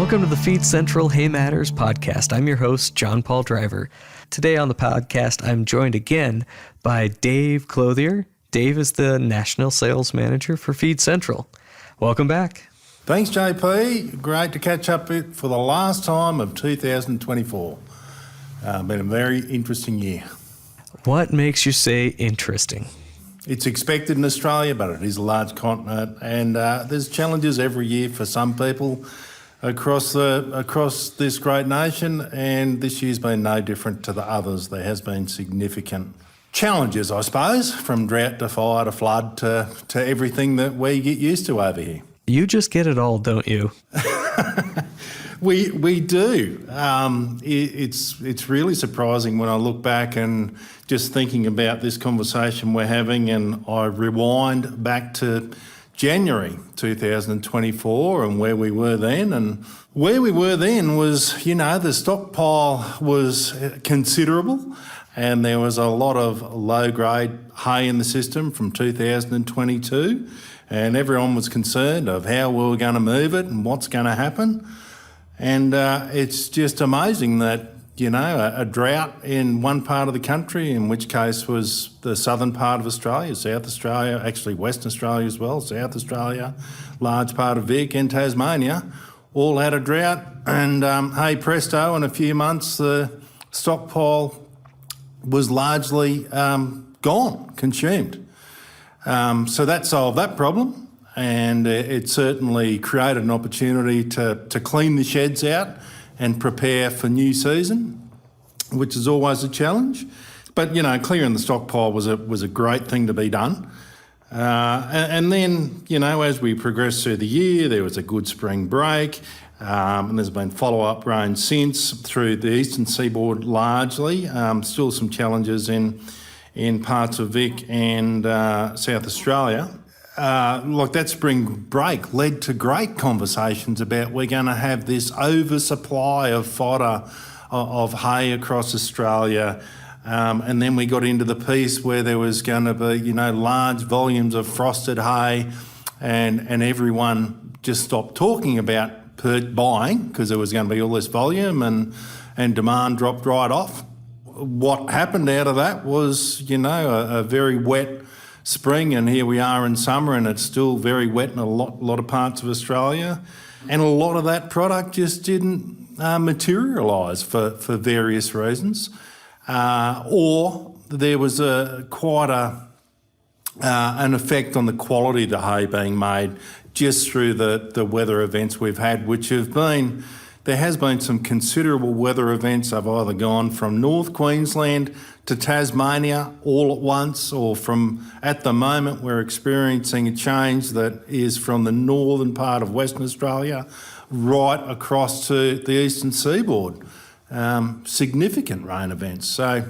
Welcome to the Feed Central Hay Matters podcast. I'm your host, Jon Paul Driver. Today on the podcast, I'm joined again by Dave Clothier. Dave is the National Sales Manager for Feed Central. Welcome back. Thanks, JP. Great to catch up for the last time of 2024. Been a very interesting year. What makes you say interesting? It's expected in Australia, but it is a large continent, and there's challenges every year for some people across this great nation, and this year's been no different to the others. There has been significant challenges, I suppose, from drought to fire to flood to everything that we get used to over here. You just get it all, don't you? We do. It's really surprising when I look back and just thinking about this conversation we're having, and I rewind back to January 2024 and where we were then. And where we were then was, the stockpile was considerable, and there was a lot of low-grade hay in the system from 2022, and everyone was concerned of how we were going to move it and what's going to happen. And it's just amazing that, a drought in one part of the country, in which case was the southern part of Australia, South Australia, actually Western Australia as well, South Australia, large part of Vic and Tasmania, all had a drought. And hey presto, in a few months, the stockpile was largely gone, consumed. So that solved that problem. And it certainly created an opportunity to clean the sheds out and prepare for new season, which is always a challenge. But, clearing the stockpile was a great thing to be done. And then, as we progressed through the year, there was a good spring break, and there's been follow-up rain since through the eastern seaboard largely. Still some challenges in parts of Vic and South Australia. That spring break led to great conversations about we're going to have this oversupply of fodder of hay across Australia. And then we got into the piece where there was going to be, large volumes of frosted hay, and everyone just stopped talking about buying because there was going to be all this volume, and demand dropped right off. What happened out of that was, a very wet spring, and here we are in summer, and it's still very wet in a lot of parts of Australia, and a lot of that product just didn't materialise for various reasons, or there was quite an effect on the quality of the hay being made just through the weather events we've had, which have been. There has been some considerable weather events. I've either gone from North Queensland to Tasmania all at once, or at the moment we're experiencing a change that is from the northern part of Western Australia right across to the eastern seaboard. Significant rain events. So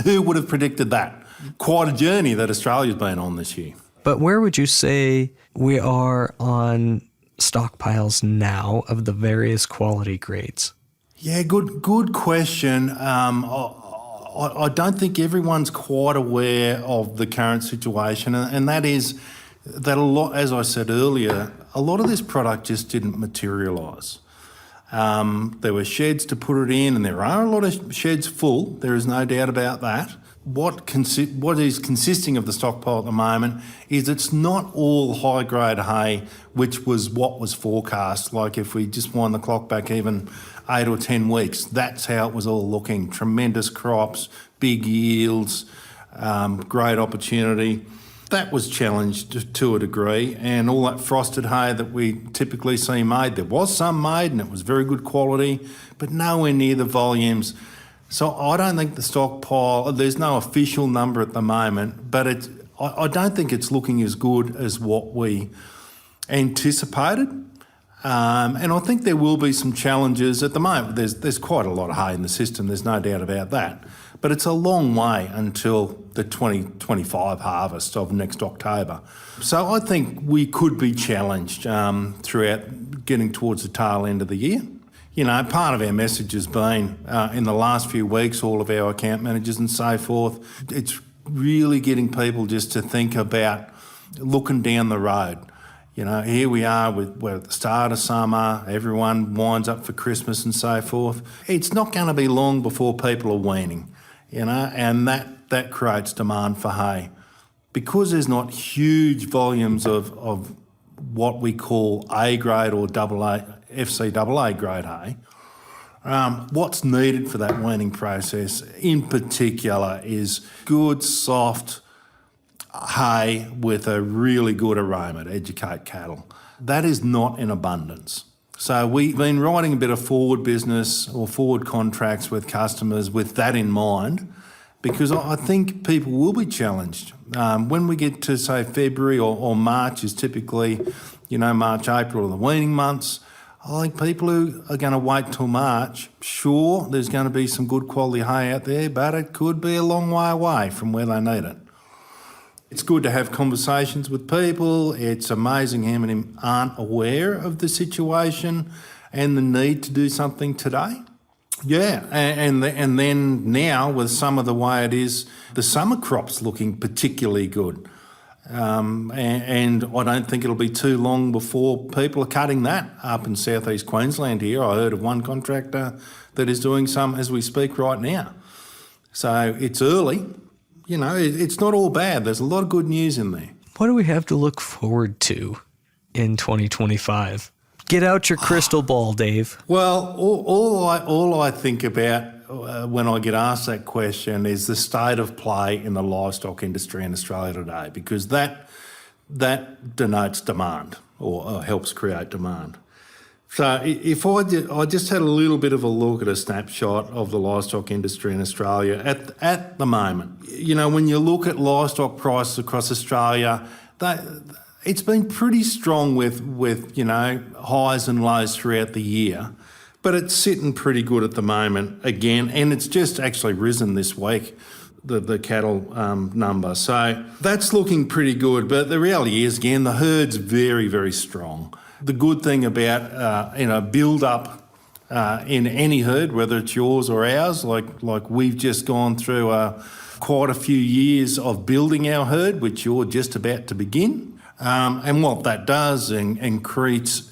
who would have predicted that? Quite a journey that Australia's been on this year. But where would you say we are on stockpiles now of the various quality grades? Yeah, good question. I don't think everyone's quite aware of the current situation, and that is that a lot, as I said earlier, a lot of this product just didn't materialise. There were sheds to put it in, and there are a lot of sheds full. There is no doubt about that. What is consisting of the stockpile at the moment is it's not all high-grade hay, which was what was forecast. Like if we just wind the clock back even 8 or 10 weeks, that's how it was all looking. Tremendous crops, big yields, great opportunity. That was challenged to a degree, and all that frosted hay that we typically see made, there was some made and it was very good quality, but nowhere near the volumes. So I don't think the stockpile, there's no official number at the moment, but I don't think it's looking as good as what we anticipated. And I think there will be some challenges at the moment. There's quite a lot of hay in the system, there's no doubt about that. But it's a long way until the 2025 harvest of next October. So I think we could be challenged throughout getting towards the tail end of the year. Part of our message has been, in the last few weeks, all of our account managers and so forth, it's really getting people just to think about looking down the road. You know, here we are we're at the start of summer, everyone winds up for Christmas and so forth. It's not going to be long before people are weaning, you know, and that creates demand for hay. Because there's not huge volumes of what we call A grade or FCAA grade hay, what's needed for that weaning process in particular is good, soft hay with a really good aroma to educate cattle. That is not in abundance. So we've been writing a bit of forward business or forward contracts with customers with that in mind, because I think people will be challenged. When we get to, say, February or March is typically, you know, March, April are the weaning months. I think people who are going to wait till March, sure, there's going to be some good quality hay out there, but it could be a long way away from where they need it. It's good to have conversations with people. It's amazing how many aren't aware of the situation and the need to do something today. Yeah, and then now with some of the way it is, the summer crop's looking particularly good. And I don't think it'll be too long before people are cutting that up in southeast Queensland here. I heard of one contractor that is doing some as we speak right now. So it's early. You know, it's not all bad. There's a lot of good news in there. What do we have to look forward to in 2025? Get out your crystal ball, Dave. Well, all I think about when I get asked that question is the state of play in the livestock industry in Australia today, because that denotes demand or helps create demand. So if I just had a little bit of a look at a snapshot of the livestock industry in Australia at the moment, you know, when you look at livestock prices across Australia, it's been pretty strong with you know, highs and lows throughout the year, but it's sitting pretty good at the moment again, and it's just actually risen this week, the cattle number. So that's looking pretty good, but the reality is, again, the herd's very, very strong. The good thing about build up in any herd, whether it's yours or ours, like we've just gone through quite a few years of building our herd, which you're just about to begin. And what that does increases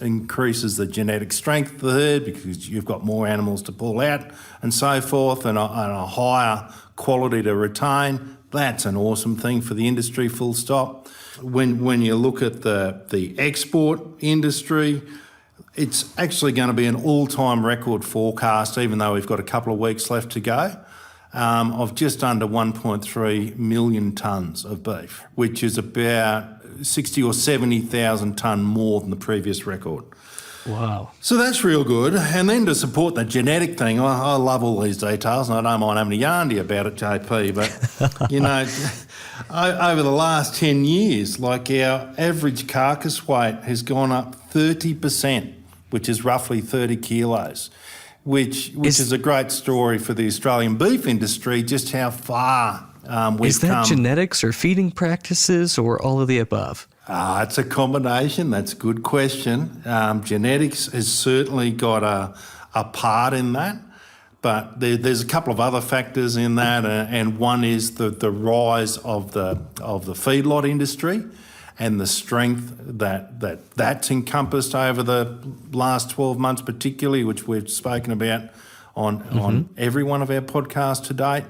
the genetic strength of the herd, because you've got more animals to pull out and so forth, and a higher quality to retain. That's an awesome thing for the industry, full stop. When you look at the export industry, it's actually going to be an all-time record forecast, even though we've got a couple of weeks left to go, of just under 1.3 million tonnes of beef, which is about 60 or 70,000 tonne more than the previous record. Wow. So that's real good. And then to support the genetic thing, I love all these details, and I don't mind having a yarn to you about it, JP, but, you know, over the last 10 years, like, our average carcass weight has gone up 30%, which is roughly 30 kilos, which is a great story for the Australian beef industry, just how far we've come. Is that genetics or feeding practices or all of the above? It's a combination. That's a good question. Genetics has certainly got a part in that, but there's a couple of other factors in that, and one is the rise of the feedlot industry and the strength that's encompassed over the last 12 months particularly, which we've spoken about on every one of our podcasts to date.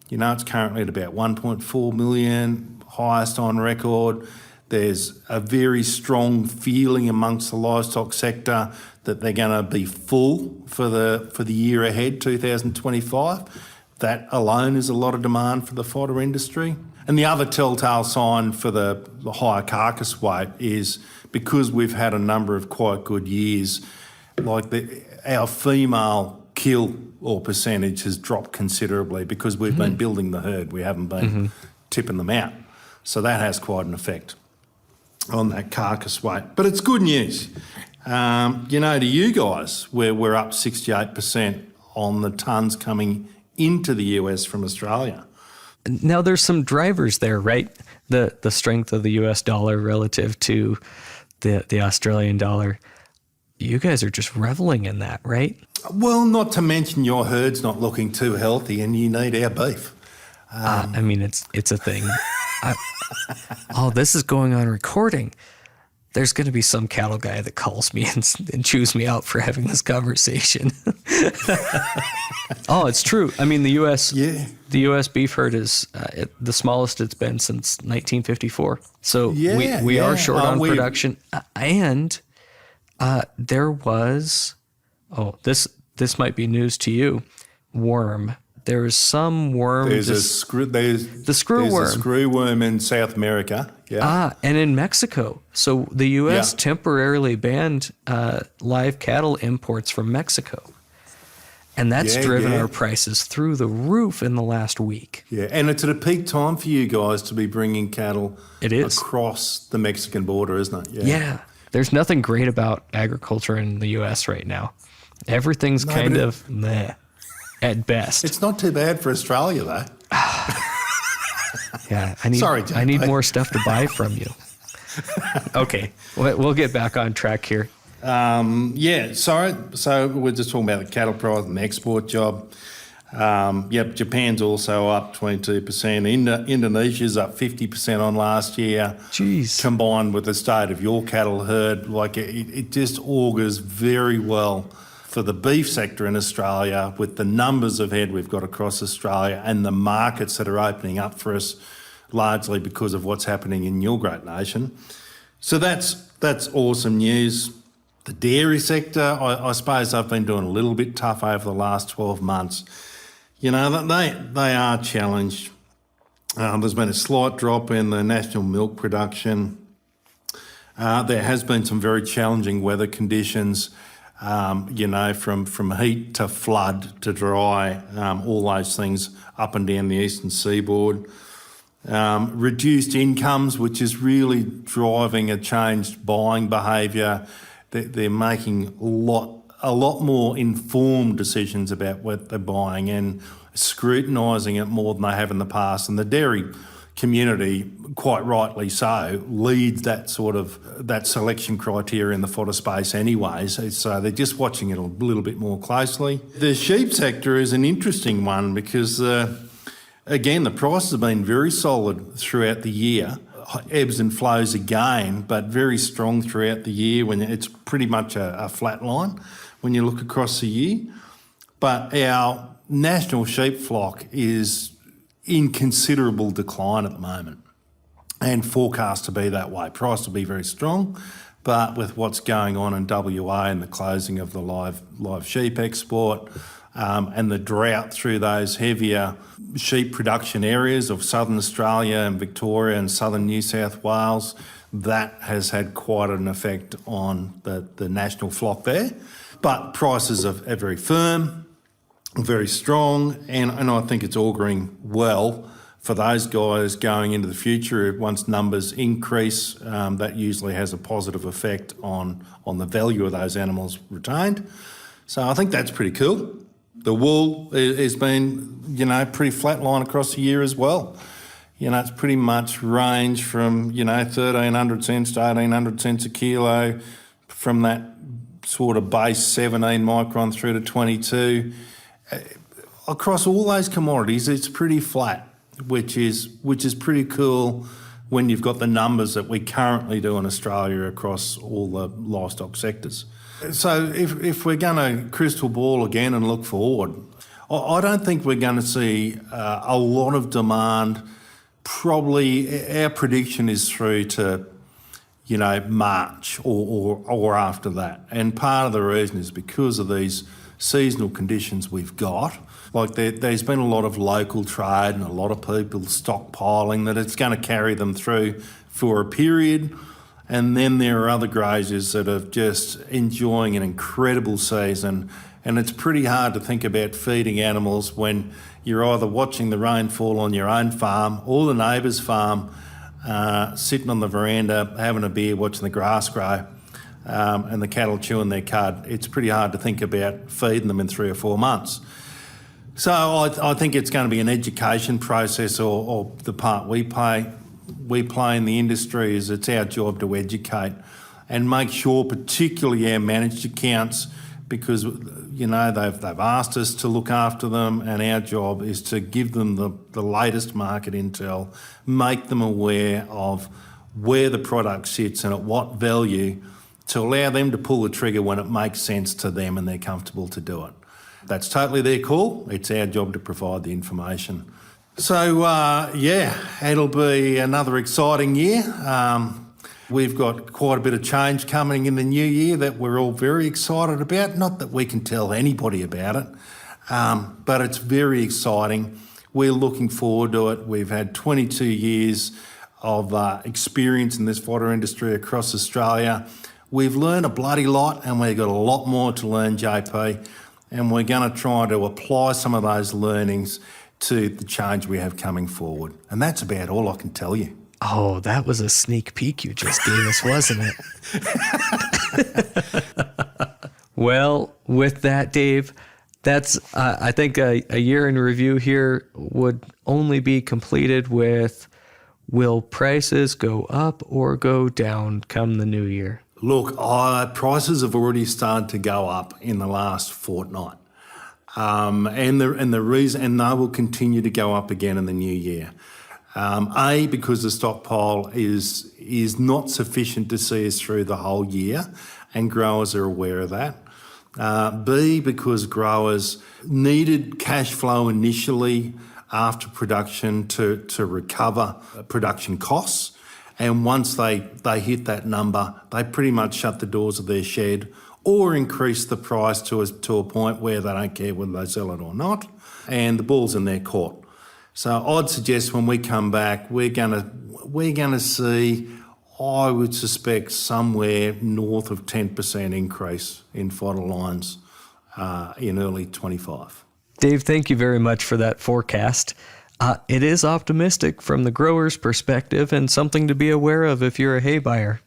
You know, it's currently at about 1.4 million, highest on record. There's a very strong feeling amongst the livestock sector that they're going to be full for the year ahead, 2025. That alone is a lot of demand for the fodder industry. And the other telltale sign for the higher carcass weight is because we've had a number of quite good years, like our female kill or percentage has dropped considerably because we've been building the herd. We haven't been tipping them out. So that has quite an effect on that carcass weight. But it's good news. You know, to you guys, where we're up 68% on the tonnes coming into the US from Australia. Now, there's some drivers there, right? The strength of the US dollar relative to the Australian dollar. You guys are just reveling in that, right? Well, not to mention your herd's not looking too healthy and you need our beef. I mean, it's a thing. This is going on recording. There's going to be some cattle guy that calls me and chews me out for having this conversation. Oh, it's true. I mean, the U.S. beef herd is the smallest it's been since 1954. So we are short on production. And there was, this might be news to you, worm. There was some worm. There's the screw worm. There's a screw worm in South America. Yeah. And in Mexico. So the U.S. temporarily banned live cattle imports from Mexico. And that's driven our prices through the roof in the last week. Yeah, and it's at a peak time for you guys to be bringing cattle across the Mexican border, isn't it? Yeah. There's nothing great about agriculture in the U.S. right now. Everything's kind of meh at best. It's not too bad for Australia, though. Yeah, I need more stuff to buy from you. Okay, we'll get back on track here. So we're just talking about the cattle price and the export job. Japan's also up 22%. Indonesia's up 50% on last year. Jeez. Combined with the state of your cattle herd, it just augurs very well for the beef sector in Australia with the numbers of head we've got across Australia and the markets that are opening up for us largely because of what's happening in your great nation. So that's awesome news. The dairy sector, I suppose they've been doing a little bit tough over the last 12 months. You know, they are challenged. There's been a slight drop in the national milk production. There has been some very challenging weather conditions, from heat to flood to dry, all those things up and down the eastern seaboard. Reduced incomes, which is really driving a changed buying behaviour. They're making a lot more informed decisions about what they're buying and scrutinising it more than they have in the past. And the dairy community, quite rightly so, leads that selection criteria in the fodder space anyways. So they're just watching it a little bit more closely. The sheep sector is an interesting one because, again, the prices have been very solid throughout the year. Ebbs and flows again, but very strong throughout the year when it's pretty much a flat line when you look across the year. But our national sheep flock is in considerable decline at the moment and forecast to be that way. Price will be very strong, but with what's going on in WA and the closing of the live sheep export and the drought through those heavier sheep production areas of southern Australia and Victoria and southern New South Wales, that has had quite an effect on the national flock there. But prices are very firm, very strong, and I think it's auguring well for those guys going into the future. Once numbers increase, that usually has a positive effect on the value of those animals retained. So I think that's pretty cool. The wool has been, pretty flat line across the year as well. It's pretty much ranged from, 1,300 cents to 1,800 cents a kilo, from that sort of base 17 micron through to 22. Across all those commodities, it's pretty flat, which is pretty cool when you've got the numbers that we currently do in Australia across all the livestock sectors. So if we're going to crystal ball again and look forward, I don't think we're going to see a lot of demand. Probably our prediction is through to, March or after that. And part of the reason is because of these seasonal conditions we've got. Like there's been a lot of local trade and a lot of people stockpiling that it's going to carry them through for a period. And then there are other graziers that are just enjoying an incredible season. And it's pretty hard to think about feeding animals when you're either watching the rainfall on your own farm or the neighbour's farm, sitting on the veranda, having a beer, watching the grass grow, and the cattle chewing their cud. It's pretty hard to think about feeding them in 3 or 4 months. So I think it's going to be an education process, or the part we play in the industry is it's our job to educate and make sure, particularly our managed accounts, because they've asked us to look after them, and our job is to give them the latest market intel, make them aware of where the product sits and at what value to allow them to pull the trigger when it makes sense to them and they're comfortable to do it. That's totally their call. It's our job to provide the information. So, it'll be another exciting year. We've got quite a bit of change coming in the new year that we're all very excited about. Not that we can tell anybody about it, but it's very exciting. We're looking forward to it. We've had 22 years of experience in this fodder industry across Australia. We've learned a bloody lot, and we've got a lot more to learn, JP, and we're going to try to apply some of those learnings to the change we have coming forward. And that's about all I can tell you. Oh, that was a sneak peek you just gave us, wasn't it? Well, with that, Dave, that's I think a year in review here would only be completed with, will prices go up or go down come the new year? Look, prices have already started to go up in the last fortnight. And the reason, and they will continue to go up again in the new year. Because the stockpile is not sufficient to see us through the whole year, and growers are aware of that. B, because growers needed cash flow initially after production to recover production costs. And once they hit that number, they pretty much shut the doors of their shed or increase the price to a point where they don't care whether they sell it or not, and the ball's in their court. So I'd suggest when we come back, we're gonna see, I would suspect, somewhere north of 10% increase in fodder lines in early 25. Dave, thank you very much for that forecast. It is optimistic from the grower's perspective and something to be aware of if you're a hay buyer.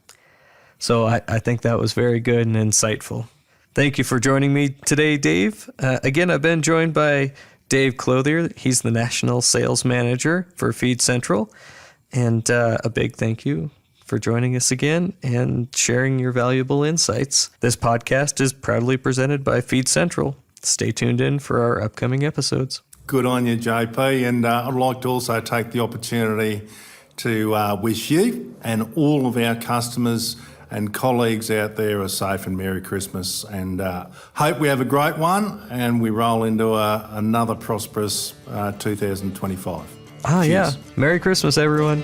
So I think that was very good and insightful. Thank you for joining me today, Dave. Again, I've been joined by Dave Clothier. He's the National Sales Manager for Feed Central. And a big thank you for joining us again and sharing your valuable insights. This podcast is proudly presented by Feed Central. Stay tuned in for our upcoming episodes. Good on you, JP. And I'd like to also take the opportunity to wish you and all of our customers and colleagues out there a safe and Merry Christmas, and hope we have a great one and we roll into another prosperous 2025. Cheers. Yeah. Merry Christmas, everyone.